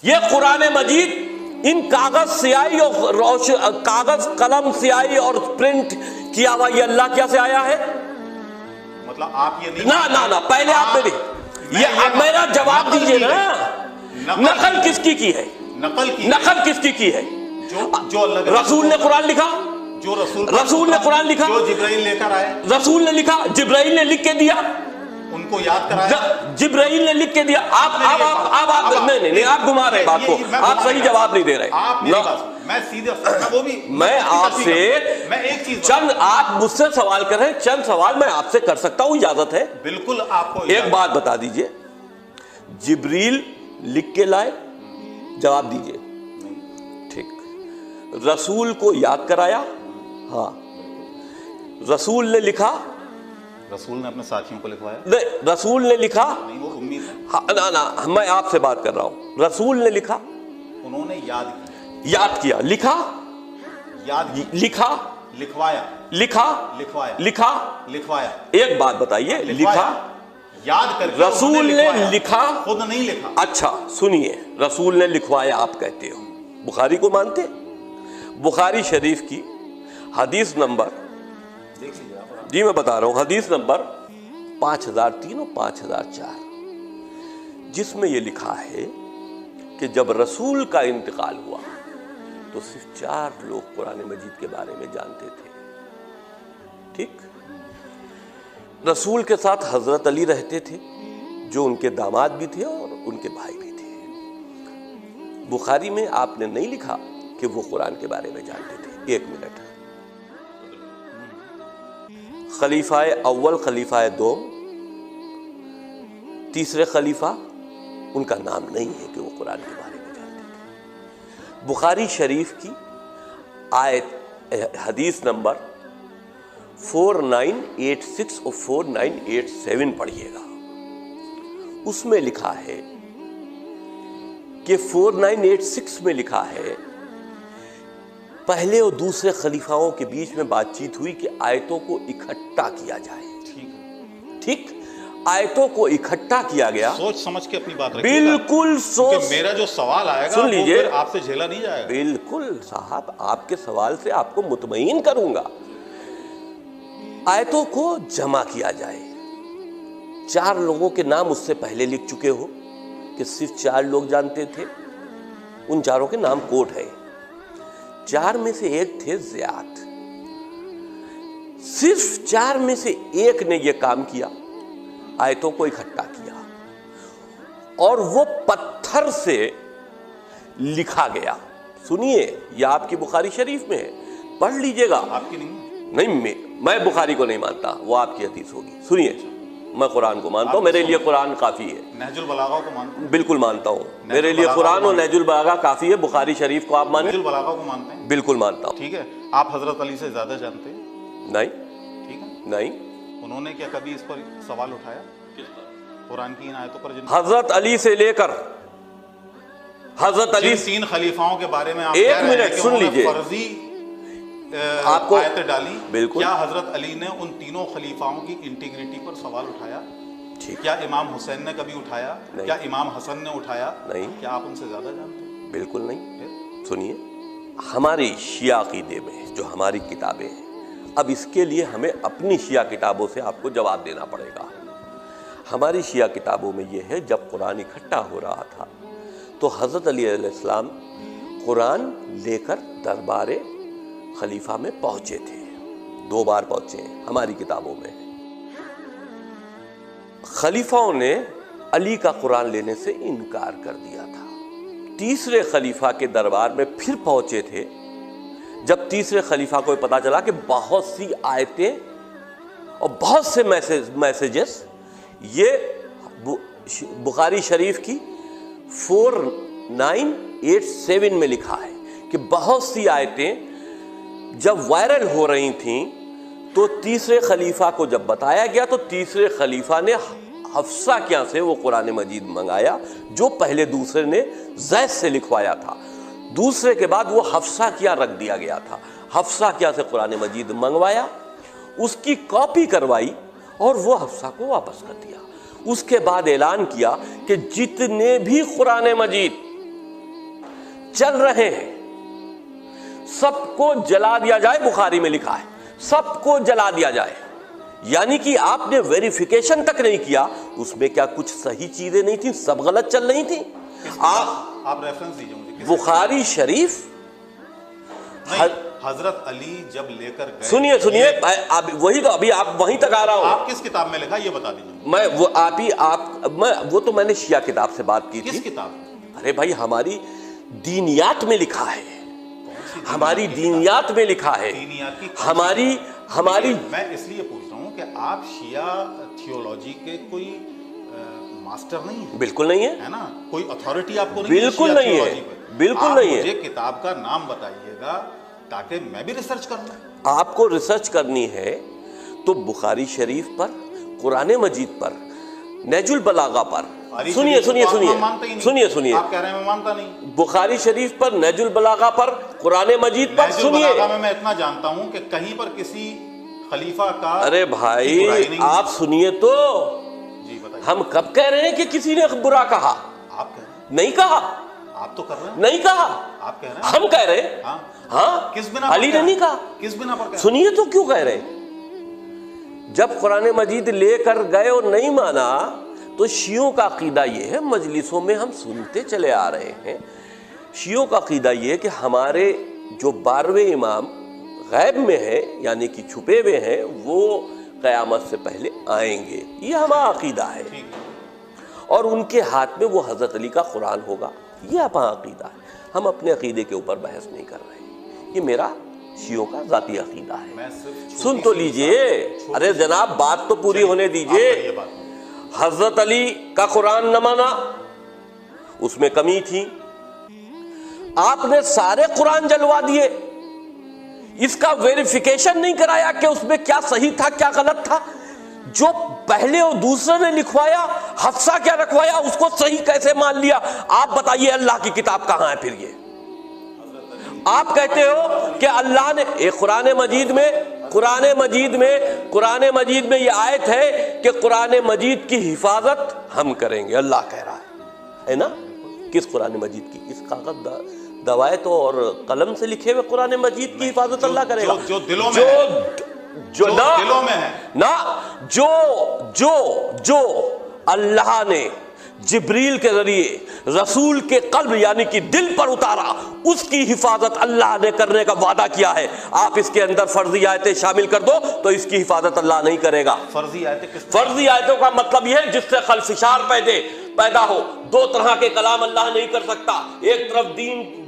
ये कुरान मजीद इन कागज स्याही और कागज कलम स्याही और प्रिंट किया हुआ ये अल्लाह क्या से आया है? मतलब आप ये नहीं ना पहले आप मेरे ये मेरा जवाब दीजिए ना। नकल किसकी की है? नकल किसकी की है? जो अल्लाह रसूल ने कुरान लिखा, जो रसूल ने कुरान लिखा, जो जिब्राइल लेकर आए, रसूल ने लिखा, जिब्राइल ने लिख के दिया, उनको याद कराया, जिब्राइल ने लिख के दिया। आप नहीं आप घुमा रहे बात को, आप सही जवाब नहीं दे रहे। आप मेरी बात, मैं सीधे वो भी मैं आपसे मैं एक चीज चंद, आप मुझसे सवाल कर रहे हैं, चंद सवाल मैं आपसे कर सकता हूं, इजाजत है? बिल्कुल। आपको एक बात बता दीजिए, जिब्रील लिख के लाए? जवाब दीजिए। ठीक। रसूल को याद कराया? हाँ। रसूल ने लिखा? रसूल ने अपने साथियों को लिखवाया? नहीं, रसूल ने लिखा नहीं, वो उम्मीद है। हाँ, ना मैं आपसे बात कर रहा हूं। रसूल ने लिखा? उन्होंने याद किया, लिखा, लिखा, लिखवाया, लिखवाया। एक बात बताइए, लिखा, याद करके रसूल ने लिखा, खुद नहीं लिखा। अच्छा सुनिए, रसूल ने लिखवाया आप कहते हो, बुखारी को मानते? बुखारी शरीफ की हदीस नंबर, जी मैं बता रहा हूं, हदीस नंबर 5003 और 5004, जिसमें यह लिखा है कि जब रसूल का इंतकाल हुआ तो सिर्फ 4 लोग कुरान मजीद के बारे में जानते थे। ठीक। रसूल के साथ हजरत अली रहते थे, जो उनके दामाद भी थे और उनके भाई भी थे। बुखारी में आपने नहीं लिखा कि वो कुरान के बारे में जानते थे। 1 मिनट। खलीफाए अव्वल, खलीफाए दोम, तीसरे खलीफा, उनका नाम नहीं है कि वो कुरान के बारे में जानते थे। बुखारी शरीफ की आयत हदीस नंबर 4986 और 4987 पढ़िएगा। उसमें लिखा है कि 4986 में लिखा है, पहले और दूसरे खलीफाओं के बीच में बातचीत हुई कि आयतों को इकट्ठा किया जाए। ठीक। आयतों को इकट्ठा किया गया। सोच समझ के अपनी बात रखिएगा। बिल्कुल सोच। मेरा जो सवाल आएगा सुन लीजिए, आपसे झेला नहीं जाएगा। बिल्कुल साहब, आपके सवाल से आपको मुतमईन करूंगा। आयतों को जमा किया जाए। 4 लोगों के नाम उससे पहले लिख चुके हो कि सिर्फ 4 लोग जानते थे, उन 4 के नाम कोट है। 4 में से एक थे ज़ियाद। सिर्फ 4 में से एक ने यह काम किया, आयतों को इकट्ठा किया, और वो पत्थर से लिखा गया। सुनिए, यह आपकी बुखारी शरीफ में है, पढ़ लीजिएगा। आपकी नहीं, मैं बुखारी को नहीं मानता, वो आपकी हदीस होगी। सुनिए, मैं कुरान को मानता हूँ, मेरे लिए कुरान काफी है। नहजुल बलागा को मानते हैं? बिल्कुल मानता हूँ, मेरे लिए कुरान और नहजुल बलागा काफी है। बुखारी शरीफ को आप मानते? नहजुल बलागा को मानते हैं? बिल्कुल मानता हूँ। ठीक है। आप हजरत अली से ज्यादा जानते हैं? नहीं। ठीक है। नहीं। उन्होंने क्या कभी इस पर सवाल उठाया कुरान की इन आयतों पर? हजरत अली से लेकर हजरत अली 3 खलीफाओं के बारे में आप 1 मिनट सुन लीजिए, फर्जी आपको आयतें डाली। बिल्कुल। क्या हजरत अली ने उन 3 खलीफाओं की इंटीग्रिटी पर सवाल उठाया? ठीक। क्या इमाम हुसैन ने कभी उठाया? क्या इमाम हसन ने उठाया? नहीं। क्या आप उनसे ज्यादा जानते हैं? बिल्कुल नहीं। सुनिए, हमारी शिया अकीदे में जो हमारी किताबें हैं, अब इसके लिए हमें अपनी शिया किताबों से आपको जवाब देना पड़ेगा। हमारी शिया किताबों में यह है, जब कुरान इकट्ठा हो रहा था तो हजरत अली अलैहिस्सलाम कुरान लेकर दरबार खलीफा में पहुंचे थे। 2 बार पहुंचे हैं हमारी किताबों में। खलीफाओं ने अली का कुरान लेने से इनकार कर दिया था। तीसरे खलीफा के दरबार में फिर पहुंचे थे, जब तीसरे खलीफा को पता चला कि बहुत सी आयतें और बहुत से मैसेजेस, ये बुखारी शरीफ की 4987 में लिखा है कि बहुत सी आयतें जब वायरल हो रही थीं तो तीसरे खलीफा को जब बताया गया तो तीसरे खलीफा ने हफ्सा क्या से वो कुरान मजीद मंगाया, जो पहले दूसरे ने जैद से लिखवाया था। दूसरे के बाद वो हफ्सा क्या रख दिया गया था। हफ्सा क्या से कुरान मजीद मंगवाया, उसकी कॉपी करवाई और वो हफ्सा को वापस कर दिया। उसके बाद ऐलान किया कि जितने भी कुरान मजीद चल रहे हैं सबको जला दिया जाए, बुखारी में लिखा है सबको जला दिया जाए। यानी कि आपने वेरिफिकेशन तक नहीं किया उसमें क्या कुछ सही चीजें नहीं थी, सब गलत चल रही थी। आप रेफरेंस दीजिए मुझे। बुखारी शरीफ हजरत अली जब लेकर गए, सुनिए वही तो अभी आप वहीं तक आ रहा हूं। आप किस किताब में लिखा ये बता दीजिए। मैं वो तो मैंने शिया किताब से बात की थी। किस किताब? अरे भाई हमारी दीनियात में लिखा है, हमारी दीनियात में लिखा है, हमारी मैं इसलिए पूछ रहा हूं कि आप शिया थियोलॉजी के कोई मास्टर नहीं है। बिल्कुल नहीं है, है ना? कोई अथॉरिटी आपको नहीं बिल्कुल नहीं है, बिल्कुल नहीं है। मुझे किताब का नाम बताइएगा ताकि मैं भी रिसर्च करूं। आपको रिसर्च करनी है तो बुखारी शरीफ पर, कुरान मजीद पर, नहजुल बलागा पर, सुनिए आप कह रहे हैं मैं मानता नहीं। बुखारी शरीफ पर, नहजुल बलागा पर, कुरान मजीद पर, सुनिए। मैं इतना जानता हूं कि कहीं पर किसी खलीफा का, अरे भाई आप सुनिए तो, जी बताइए। हम कब कह रहे हैं कि किसी ने बुरा कहा? आप कह रहे हैं। नहीं कहा। आप तो कर रहे हैं। नहीं कहा। आप कह रहे हैं। हम कह रहे हैं। हाँ किस बिना? अली ने नहीं कहा। किस बिना पर? सुनिए तो क्यों कह रहे हैं? जब कुरान मजीद लेकर गए और नहीं माना तो शियों का अकीदा ये है, मजलिसों में हम सुनते चले आ रहे हैं, शियों का अकीदा ये है कि हमारे जो 12वें इमाम गैब में है यानी कि छुपे हुए हैं वो क़यामत से पहले आएंगे, ये हमारा अकीदा है। और उनके हाथ में वो हज़रत अली का कुरान होगा, ये हमारा अकीदा है। हम अपने अकीदे के ऊपर बहस नहीं कर रहे, ये मेरा शियों का जाती अकीदा है। सुन तो लीजिए, अरे जनाब बात तो पूरी होने दीजिए। हजरत अली का कुरान न माना, उसमें कमी थी, आपने सारे कुरान जलवा दिए, इसका वेरिफिकेशन नहीं कराया कि उसमें क्या सही था क्या गलत था। जो पहले और दूसरे ने लिखवाया, हफ्सा क्या रखवाया, उसको सही कैसे मान लिया? आप बताइए अल्लाह की किताब कहां है फिर? ये आप कहते हो कि अल्लाह ने एक कुरान मजीद में यह आयत है कि कुरान मजीद की हिफाजत हम करेंगे, अल्लाह कह रहा है ना? किस कुरान मजीद की? इस कागज दवायत और कलम से लिखे हुए कुरान मजीद की हिफाजत अल्लाह करेगा जो दिलों में है, जो दिलों में है ना, जो अल्लाह ने जिब्रील के जरिए रसूल के कल्ब यानी कि दिल पर उतारा, उसकी हिफाजत अल्लाह ने करने का वादा किया है। आप इसके अंदर फर्जी आयतें शामिल कर दो तो इसकी हिफाजत अल्लाह नहीं करेगा। फर्जी आयतों का मतलब यह है जिससे खलफिशार पैदा हो। दो तरह के कलाम अल्लाह नहीं कर सकता, एक तरफ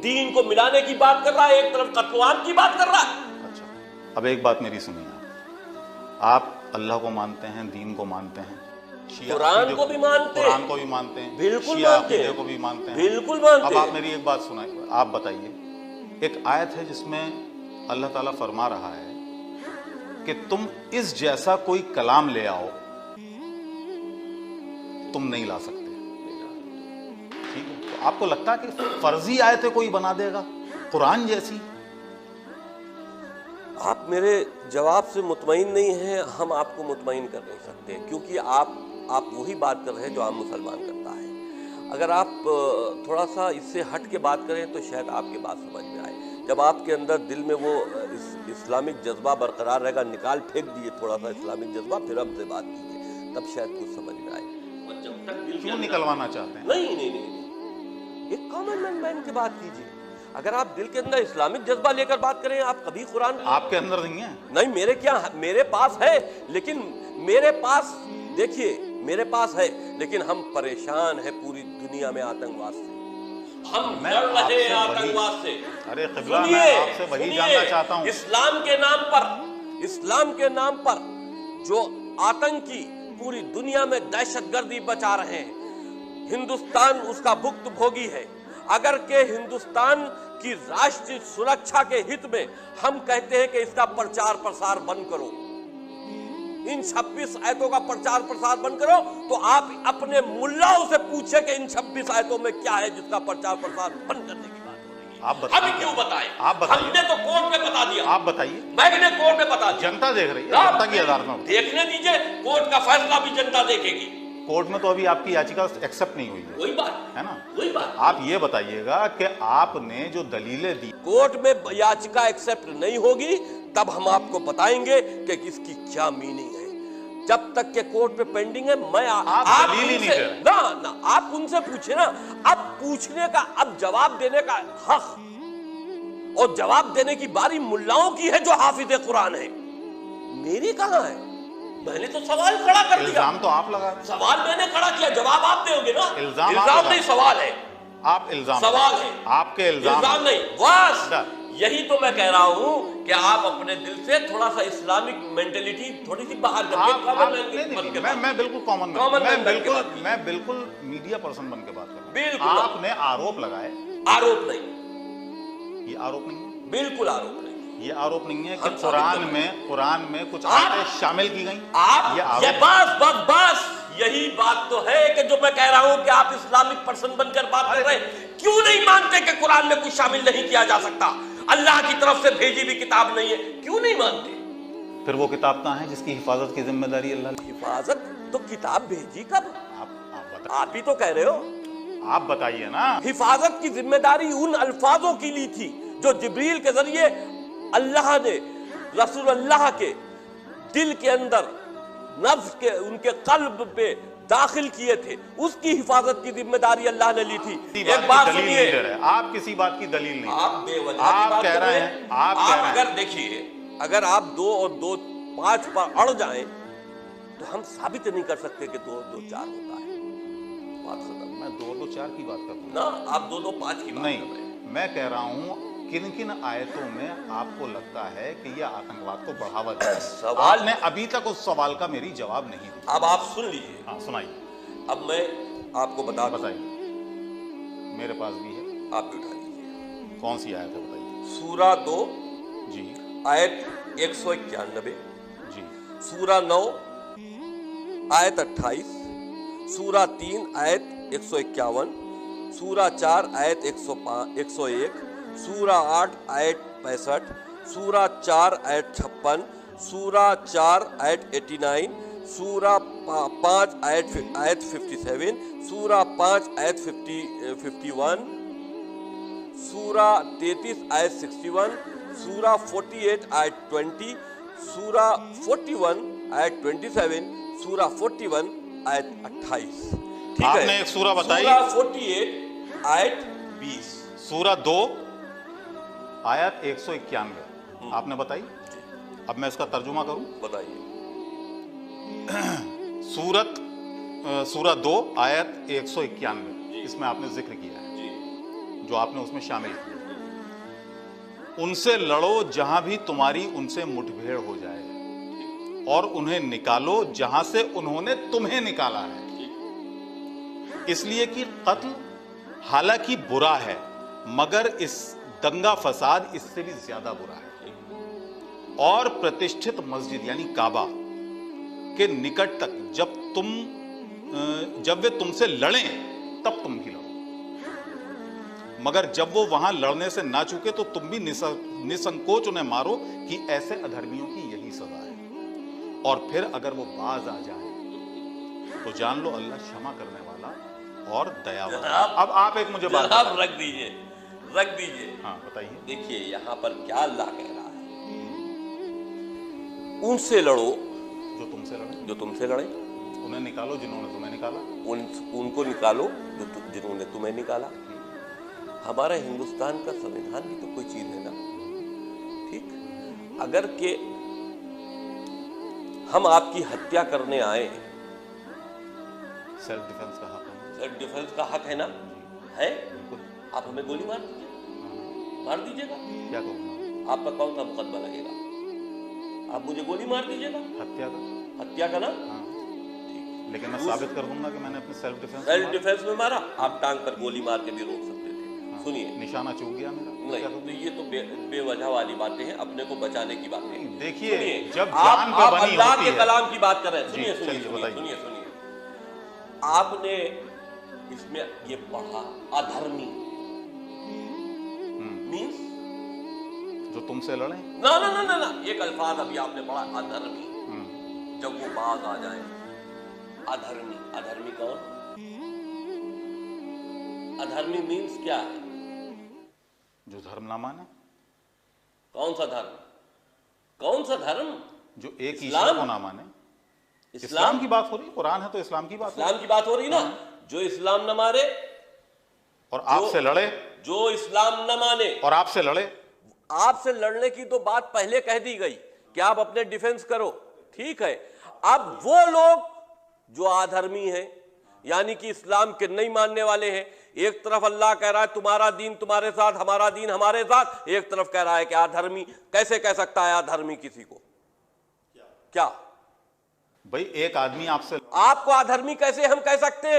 दीन को मिलाने की बात कर रहा है, एक तरफ कत्ल की बात कर रहा है। अच्छा, अब एक बात मेरी सुनिए, आप अल्लाह को मानते हैं, दीन को मानते हैं, कुरान को भी मानते हैं, बिल्कुल मानते हैं, को भी मानते हैं, बिल्कुल मानते हैं। अब आप मेरी एक बात सुनाइए, आप बताइए, एक आयत है जिसमें अल्लाह ताला फरमा रहा है कि तुम इस जैसा कोई कलाम ले आओ, तुम नहीं ला सकते। ठीक है, तो आपको लगता है कि फर्जी आयतें कोई बना देगा कुरान जैसी? आप मेरे जवाब से मुतमईन नहीं हैं, हम आपको मुतमईन कर नहीं सकते, क्योंकि आप वही बात कर रहे हैं जो आम मुसलमान करता है। अगर आप थोड़ा सा इससे हट के बात करें तो शायद आपकी बात समझ में आए। जब आपके अंदर दिल में वो इस्लामिक जज्बा बरकरार रहेगा, निकाल फेंक दिए थोड़ा सा इस्लामिक जज्बा, फिर हमसे बात कीजिए, तब शायद कुछ समझ में आए। जब तक दिल क्यों निकलवाना चाहते हैं? नहीं, एक कॉमन मैन की बात कीजिए। अगर आप दिल के अंदर इस्लामिक जज्बा लेकर बात करें, आप कभी कुरान आपके अंदर नहीं है? नहीं, मेरे पास है, लेकिन मेरे पास देखिए मेरे पास है, लेकिन हम परेशान हैं पूरी दुनिया में आतंकवाद से, हम डर रहे हैं आतंकवाद से। अरे क़िबला, मैं आपसे वही जानना चाहता हूं। इस्लाम के नाम पर जो आतंकी पूरी दुनिया में दहशतगर्दी बचा रहे हैं, हिंदुस्तान उसका भुक्तभोगी है। अगर के हिंदुस्तान की राष्ट्रीय सुरक्षा के हित में हम कहते हैं कि इसका प्रचार प्रसार बंद करो, इन 26 आयतों का प्रचार प्रसार बंद करो, तो आप अपने मुल्लाओं से पूछे कि इन 26 आयतों में क्या है जिसका प्रचार प्रसार बंद करने की बात हो रही है। आप बताइए, हम क्यों बताएं? आप बताइए। हमने तो कोर्ट में बता दिया। आप बताइए। मैंने कोर्ट में बता दिया। जनता देख रही है, जनता की अदालत में देखने दीजिए, कोर्ट का फैसला भी जनता देखेगी। कोर्ट में तो अभी आपकी याचिका एक्सेप्ट नहीं हुई वही बात है ना। वही बात आप ये बताइएगा कि आपने जो दलीलें दी, कोर्ट में याचिका एक्सेप्ट नहीं होगी तब हम आपको बताएंगे कि इसकी क्या मीनिंग है। जब तक के कोर्ट पे पेंडिंग है, मैं आप दलील ही नहीं दे रहे। ना आप उनसे पूछे ना। अब पूछने का, अब जवाब देने का हक और जवाब देने की बारी मुल्लाओं की है जो हाफिज कुरान है। मेरी कहां है? मैंने तो सवाल खड़ा कर दिया। इल्जाम तो आप लगा रहे हैं। सवाल मैंने खड़ा किया, जवाब आप दोगे ना। इल्जाम नहीं, सवाल है। आप इल्जाम सवाल है, आपके इल्जाम नहीं। बस यही तो मैं कह रहा हूं कि आप अपने दिल से थोड़ा सा इस्लामिक मेंटेलिटी थोड़ी सी बाहर करके मैं बिल्कुल कॉमन मैं बिल्कुल मीडिया पर्सन बन के बात कर रहा हूं। आपने आरोप लगाए। आरोप नहीं, ये आरोप नहीं है। बिल्कुल आरोप नहीं। ये आरोप नहीं है कि कुरान में कुछ आयतें शामिल की गई। ये बस यही बात तो है कि जो मैं कह रहा हूं कि आप इस्लामिक पर्सन बनकर बात कर रहे हैं। क्यों नहीं मानते कि कुरान में कुछ शामिल नहीं किया जा सकता? अल्लाह की तरफ से भेजी हुई किताब नहीं है, क्यों नहीं मानते? फिर वो किताब कहां है जिसकी हिफाजत की जिम्मेदारी अल्लाह की? हिफाजत तो किताब भेजी कब? आप ही तो कह रहे हो। आप बताइए ना। हिफाजत की जिम्मेदारी उन अल्फाजों की ली थी जो जिब्रील के जरिए अल्लाह ने रसूल अल्लाह के दिल के अंदर, नफ्स के, उनके कल्ब पे दाखिल किए थे। उसकी हिफाजत की जिम्मेदारी अल्लाह ने ली थी। एक बात सुनिए, आप किसी बात की दलील नहीं, आप बेवजह आप कह रहे हैं। आप अगर देखिए, अगर आप 2 और 2 5 पर अड़ जाएं तो हम साबित नहीं कर सकते कि 2 और 2 4 होता है। बात खत्म। मैं 2 और 2 4 की बात कर रहा हूं ना, आप 2 2 5 की बात नहीं कर रहे हैं। मैं कह रहा हूं किन किन आयतों में आपको लगता है कि यह आतंकवाद को बढ़ावा दे? सवाल ने अभी तक उस सवाल का मेरी जवाब नहीं दिया। अब आप सुन लीजिए। हाँ सुनाइए। अब मैं आपको बताइए, मेरे पास भी है, आप भी उठा लीजिए। कौन सी आयत है बताइए? सूरा 2 जी, आयत 191 जी, सूरा 9 आयत 28, सूरा 3 आयत 151, सूरा 4 आयत 101, सूरा 8 आयत 65, सूरा 4 आयत 56, सूरा 4 आयत 89, सूरा 5 आयत 57, सूरा 5 आयत 51, सूरा 33 आयत 61, सूरा 48 आयत 20, सूरा 41 आयत 27, सूरा 41 आयत 28। ठीक है, आपने एक सूरा बताई। सूरा 48 आयत 20, सूरा 2 आयत 191 आपने बताई। अब मैं इसका तर्जुमा करूं, बताइए। सूरा 2 आयत 191, इसमें आपने जिक्र किया है, जो आपने उसमें शामिल किया। उनसे लड़ो जहां भी तुम्हारी उनसे मुठभेड़ हो जाए, और उन्हें निकालो जहां से उन्होंने तुम्हें निकाला है, इसलिए कि कत्ल हालांकि बुरा है मगर इस दंगा फसाद इससे भी ज्यादा बुरा है। और प्रतिष्ठित मस्जिद यानी काबा के निकट तक जब वे तुमसे लड़ें तब तुम भी लड़ो, मगर जब वो वहां लड़ने से ना चूके तो तुम भी निसंकोच उन्हें मारो कि ऐसे अधर्मियों की यही सजा है। और फिर अगर वो बाज आ जाए तो जान लो अल्लाह क्षमा करने वाला और दयावान। अब आप एक मुझे बात रख दीजिए। हाँ बताइए। देखिए यहाँ पर क्या अल्लाह कह रहा है, उनसे लड़ो जो तुमसे लड़े, उन्हें निकालो जिन्होंने तुम्हें निकाला, उनको निकालो जिन्होंने तुम्हें निकाला। हमारा हिंदुस्तान का संविधान भी तो कोई चीज है ना। ठीक, अगर के हम आपकी हत्या करने आए, सेल्फ डिफेंस का हक है। सेल्फ डिफेंस का हक है ना, है। आप हमें गोली मार दीजिएगा, क्या करूंगा? आपका कौन सा मुकदमा लगेगा? आप मुझे गोली मार दीजिएगा, हत्या का ना। हाँ। लेकिन मैं साबित कर दूंगा कि मैंने अपने सेल्फ डिफेंस में मारा। आप टांग पर गोली मार के भी रोक सकते थे। हाँ। सुनिए, निशाना चूक गया मेरा। नहीं तो ये तो बेवजह वाली बातें हैं, अपने को बचाने की बातें। देखिए जब जान पे बनी अल्लाह होती के है। कलाम की बात कर रहे हैं। सुनिए। आपने इसमें ये पढ़ा अधर्मी मीन्स जो तुमसे लड़े ना। एक अल्फाज अभी आपने पढ़ा अधर्मी, जब वो बाज आ जाए। अधर्मी, अधर्मी कौन? अधर्मी मीन्स क्या है? जो धर्म ना माने। कौन सा धर्म? कौन सा धर्म? जो एक इस्लाम? ईश्वर को ना माने। इस्लाम की बात हो रही, कुरान है तो इस्लाम की बात हो इस्लाम की बात हो रही ना। जो इस्लाम न मारे और आपसे लड़े, जो इस्लाम न माने और आपसे लड़े। आपसे लड़ने की तो बात पहले कह दी गई कि आप अपने डिफेंस करो, ठीक है। अब वो लोग जो अधर्मी हैं, यानी कि इस्लाम के नहीं मानने वाले हैं, एक तरफ अल्लाह कह रहा है तुम्हारा दीन तुम्हारे साथ, हमारा दीन हमारे साथ, एक तरफ कह रहा है कि अधर्मी। कैसे कह सकता है अधर्मी किसी को? क्या भाई एक आदमी आपसे, आपको अधर्मी कैसे हम कह सकते हैं?